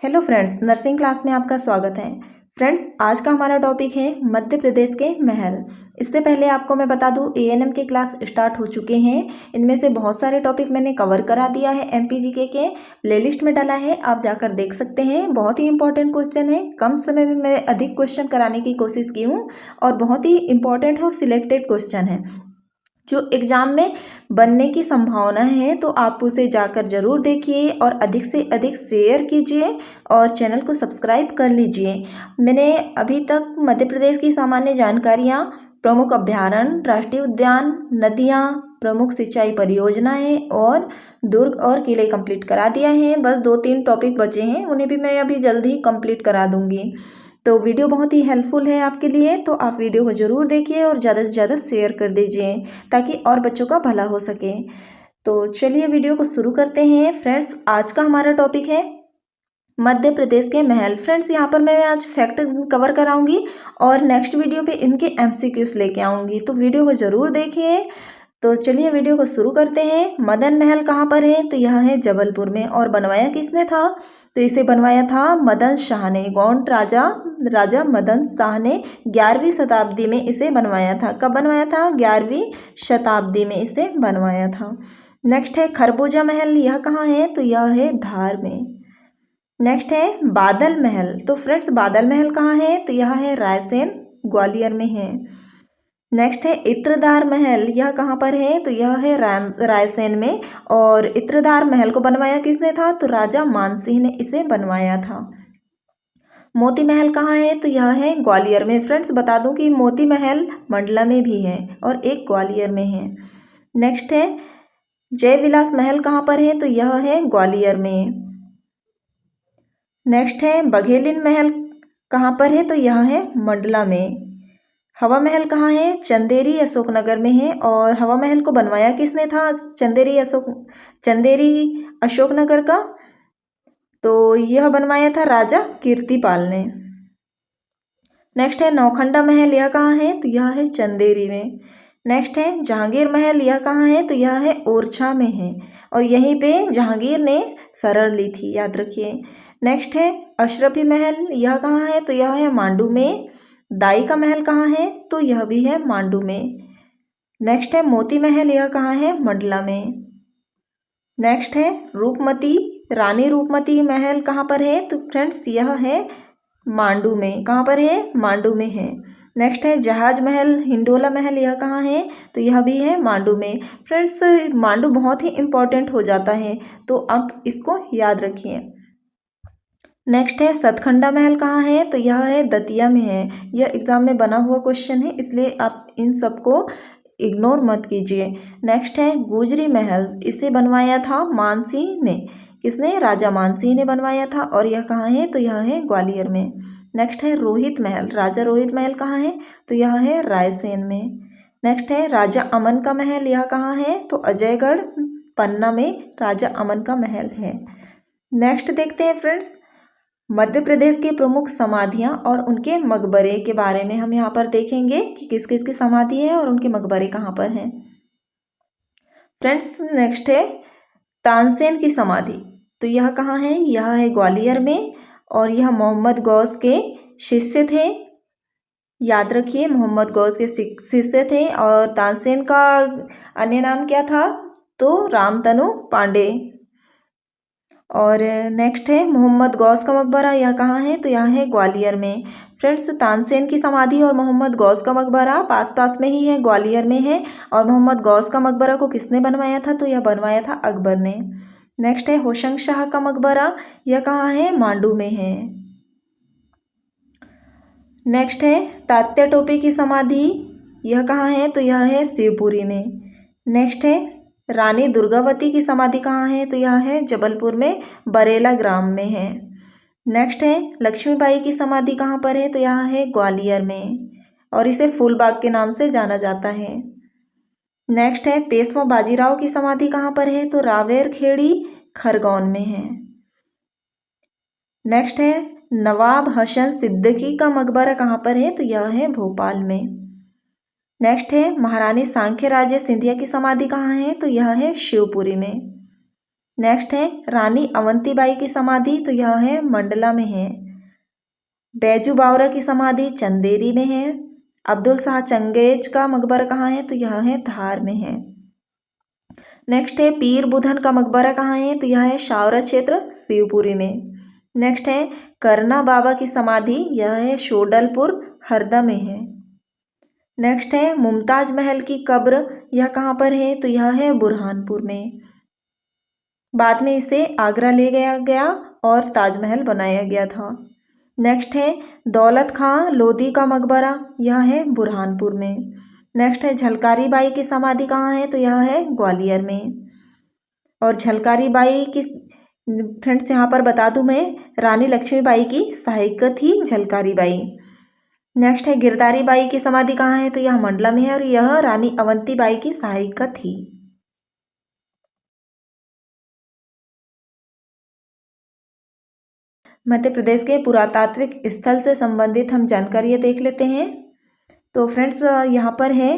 Hello friends, nursing class में आपका स्वागत है। फ्रेंड्स, आज का हमारा टॉपिक है मध्य प्रदेश के महल। इससे पहले आपको मैं बता दूं, एएनएम के क्लास स्टार्ट हो चुके हैं। इनमें से बहुत सारे टॉपिक मैंने कवर करा दिया है, एमपीजीके के प्लेलिस्ट में डाला है, आप जाकर देख सकते हैं। बहुत ही इंपॉर्टेंट क्वेश्चन है, कम समय में मैं अधिक क्वेश्चन कराने की कोशिश की हूँ और बहुत ही इंपॉर्टेंट है और सिलेक्टेड क्वेश्चन है जो एग्ज़ाम में बनने की संभावना है। तो आप उसे जाकर ज़रूर देखिए और अधिक से अधिक शेयर कीजिए और चैनल को सब्सक्राइब कर लीजिए। मैंने अभी तक मध्य प्रदेश की सामान्य जानकारियाँ, प्रमुख अभ्यारण्य, राष्ट्रीय उद्यान, नदियाँ, प्रमुख सिंचाई परियोजनाएं और दुर्ग और किले कंप्लीट करा दिया है। बस 2-3 टॉपिक बचे हैं, उन्हें भी मैं अभी जल्द ही कंप्लीट करा दूंगी। तो वीडियो बहुत ही हेल्पफुल है आपके लिए, तो आप वीडियो को ज़रूर देखिए और ज़्यादा से ज़्यादा शेयर कर दीजिए ताकि और बच्चों का भला हो सके। तो चलिए वीडियो को शुरू करते हैं। फ्रेंड्स, आज का हमारा टॉपिक है मध्य प्रदेश के महल। फ्रेंड्स, यहाँ पर मैं आज फैक्ट कवर कराऊंगी और नेक्स्ट वीडियो पे इनके एमसीक्यूज लेके आऊँगी, तो वीडियो को ज़रूर देखिए। तो चलिए वीडियो को शुरू करते हैं। मदन महल कहाँ पर है? तो यह है जबलपुर में। और बनवाया किसने था? तो इसे बनवाया था मदन शाह ने। गौंड राजा मदन शाह ने 11वीं शताब्दी में इसे बनवाया था। कब बनवाया था? 11वीं शताब्दी में इसे बनवाया था। नेक्स्ट है खरबूजा महल। यह कहाँ है? तो यह है धार में। नेक्स्ट है बादल महल। तो फ्रेंड्स, बादल महल कहाँ है? तो यह है रायसेन, ग्वालियर में है। नेक्स्ट है इत्रदार महल। यह कहाँ पर है? तो यह है रायसेन में। और इत्रदार महल को बनवाया किसने था? तो राजा मानसिंह ने इसे बनवाया था। मोती महल कहाँ है? तो यह है ग्वालियर में। फ्रेंड्स, बता दूं कि मोती महल मंडला में भी है और एक ग्वालियर में है। नेक्स्ट है जय विलास महल। कहाँ पर है? तो यह है ग्वालियर में। नेक्स्ट है बघेलिन महल। कहाँ पर है? तो यह है मंडला में। हवा महल कहाँ है? चंदेरी अशोकनगर में है। और हवा महल को बनवाया किसने था? चंदेरी अशोकनगर का। तो यह बनवाया था राजा कीर्तिपाल ने। नेक्स्ट है नौखंडा महल। यह कहाँ है? तो यह है चंदेरी में। नेक्स्ट है जहांगीर महल। यह कहाँ है? तो यह है ओरछा में है और यहीं पे जहांगीर ने शरण ली थी, याद रखिए। नेक्स्ट है अशरफी महल। यह कहाँ है? तो यह है मांडू में। दाई का महल कहाँ है? तो यह भी है मांडू में। नेक्स्ट है मोती महल। यह कहाँ है? मंडला में। नेक्स्ट है रूपमती, रानी रूपमती महल कहाँ पर है? तो फ्रेंड्स, यह है मांडू में। कहाँ पर है? मांडू में है। नेक्स्ट है जहाज महल, हिंडोला महल। यह कहाँ है? तो यह भी है मांडू में। फ्रेंड्स, मांडू बहुत ही इंपॉर्टेंट हो जाता है, तो आप इसको याद रखिए। नेक्स्ट है सतखंडा महल। कहाँ है? तो यह है दतिया में है। यह एग्जाम में बना हुआ क्वेश्चन है, इसलिए आप इन सबको इग्नोर मत कीजिए। नेक्स्ट है गुजरी महल। इसे बनवाया था मानसिंह ने। किसने? राजा मानसिंह ने बनवाया था और यह कहाँ है? तो यह है ग्वालियर में। नेक्स्ट है रोहित महल। राजा रोहित महल कहाँ है? तो यह है रायसेन में। नेक्स्ट है राजा अमन का महल। यह कहाँ है? तो अजयगढ़, पन्ना में राजा अमन का महल है। नेक्स्ट देखते हैं फ्रेंड्स, मध्य प्रदेश की प्रमुख समाधियां और उनके मकबरे के बारे में हम यहाँ पर देखेंगे कि किस किस की समाधि है और उनके मकबरे कहाँ पर हैं। फ्रेंड्स, नेक्स्ट है तानसेन की समाधि। तो यह कहाँ है? यह है ग्वालियर में और यह मोहम्मद गौस के शिष्य थे, याद रखिए, मोहम्मद गौस के शिष्य थे। और तानसेन का अन्य नाम क्या था? तो रामतनु पांडे। और नेक्स्ट है मोहम्मद गौस का मकबरा। यह कहाँ है? तो यह है ग्वालियर में। फ्रेंड्स, तानसेन की समाधि और मोहम्मद गौस का मकबरा पास पास में ही है, ग्वालियर में है। और मोहम्मद गौस का मकबरा को किसने बनवाया था? तो यह बनवाया था अकबर ने। नेक्स्ट है होशंग शाह का मकबरा। यह कहाँ है? मांडू में है। नेक्स्ट है तात्या टोपे की समाधि। यह कहाँ है? तो यह है शिवपुरी में। नेक्स्ट है रानी दुर्गावती की समाधि कहाँ है? तो यह है जबलपुर में, बरेला ग्राम में है। नेक्स्ट है लक्ष्मीबाई की समाधि कहाँ पर है? तो यह है ग्वालियर में और इसे फूलबाग के नाम से जाना जाता है। नेक्स्ट है पेशवा बाजीराव की समाधि कहाँ पर है? तो रावेर खेड़ी, खरगोन में है। नेक्स्ट है नवाब हसन सिद्दीकी का मकबरा कहाँ पर है? तो यह है भोपाल में। नेक्स्ट है महारानी सांख्य राजे सिंधिया की समाधि कहाँ है? तो यह है शिवपुरी में। नेक्स्ट है रानी अवंतीबाई की समाधि, तो यह है मंडला में है। बैजू बावरा की समाधि चंदेरी में है। अब्दुल शाह चंगेज का मकबरा कहाँ है, तो यह है धार में है। नेक्स्ट है पीर बुधन का मकबरा कहाँ है, तो यह है शावरा क्षेत्र शिवपुरी में। नेक्स्ट है करना बाबा की समाधि, यह है शोडलपुर हरदा में है। नेक्स्ट है मुमताज महल की कब्र, यह कहाँ पर है, तो यह है बुरहानपुर में। बाद में इसे आगरा ले गया और ताजमहल बनाया गया था। नेक्स्ट है दौलत खां लोधी का मकबरा, यह है बुरहानपुर में। नेक्स्ट है झलकारी बाई की समाधि कहाँ है, तो यह है ग्वालियर में। और झलकारी बाई की फ्रेंड्स यहाँ पर बता दूँ मैं, रानी लक्ष्मीबाई की सहायिका थी झलकारी बाई। नेक्स्ट है गिरधारी बाई की समाधि कहाँ है, तो यह मंडला में है और यह रानी अवंतीबाई की सहायिका थी। मध्य प्रदेश के पुरातात्विक स्थल से संबंधित हम जानकारी देख लेते हैं। तो फ्रेंड्स यहाँ पर है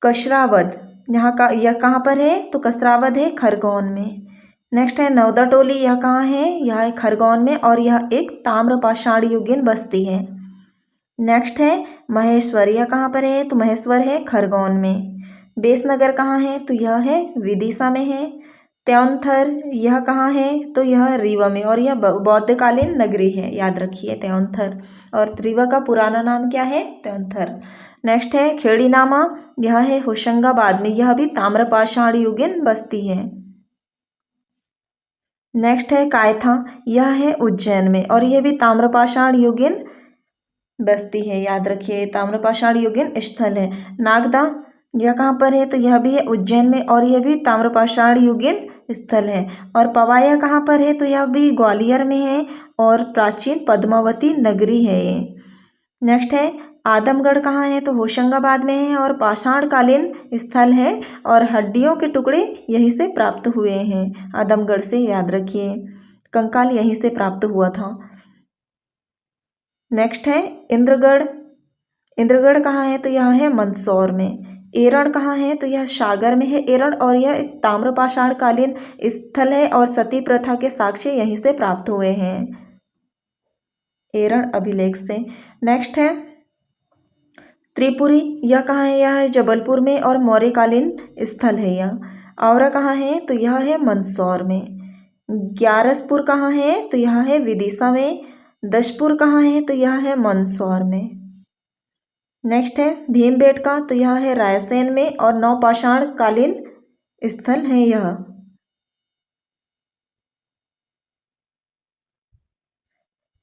कसरावद, यह कहाँ पर है, तो कसरावद है खरगोन में। नेक्स्ट है नवदा टोली, यह कहाँ है, यह है खरगोन में और यह एक ताम्रपाषाण युगीन बस्ती है। नेक्स्ट है महेश्वर, यह कहाँ पर है, तो महेश्वर है खरगोन में। बेसनगर कहाँ है, तो यह है विदिशा में है। त्योंथर यह कहाँ है, तो यह रीवा में और यह बौद्धकालीन नगरी है, याद रखिए त्योंथर। और रीवा का पुराना नाम क्या है, त्योंथर। नेक्स्ट है खेड़ीनामा, यह है होशंगाबाद में, यह भी ताम्रपाषाण युगीन बस्ती है। नेक्स्ट है कायथा, यह है उज्जैन में और यह भी ताम्रपाषाण युगीन बस्ती है, याद रखिए ताम्रपाषाण युगीन स्थल है। नागदा यह कहाँ पर है, तो यह भी है उज्जैन में और यह भी ताम्रपाषाण युगीन स्थल है। और पवाया कहाँ पर है, तो यह भी ग्वालियर में है और प्राचीन पद्मावती नगरी है ये। नेक्स्ट है आदमगढ़ कहाँ है, तो होशंगाबाद में है और पाषाणकालीन स्थल है और हड्डियों के टुकड़े यहीं से प्राप्त हुए हैं, आदमगढ़ से, याद रखिए कंकाल यहीं से प्राप्त हुआ था। नेक्स्ट है इंद्रगढ़, इंद्रगढ़ कहाँ है, तो यह है मंदसौर में। एरण कहाँ है, तो यह सागर में है एरण और यह एक ताम्रपाषाण कालीन स्थल है और सती प्रथा के साक्ष्य यहीं से प्राप्त हुए हैं, एरण अभिलेख से। नेक्स्ट है त्रिपुरी, यह कहाँ है, यह है जबलपुर में और मौर्यकालीन स्थल है यह। आवरा कहाँ है, तो यह है मंदसौर में। ग्यारसपुर कहाँ है, तो यह है विदिशा में। दशपुर कहाँ है, तो यह है मंदसौर में। नेक्स्ट है भीमबेटका, तो यह है रायसेन में और नवपाषाण कालीन स्थल है यह।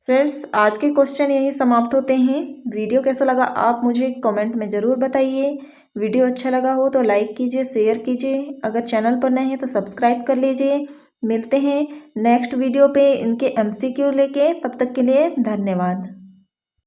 फ्रेंड्स आज के क्वेश्चन यही समाप्त होते हैं। वीडियो कैसा लगा आप मुझे कमेंट में ज़रूर बताइए। वीडियो अच्छा लगा हो तो लाइक कीजिए, शेयर कीजिए। अगर चैनल पर नए हैं तो सब्सक्राइब कर लीजिए। मिलते हैं नेक्स्ट वीडियो पे इनके MCQ लेके, तब तक के लिए धन्यवाद।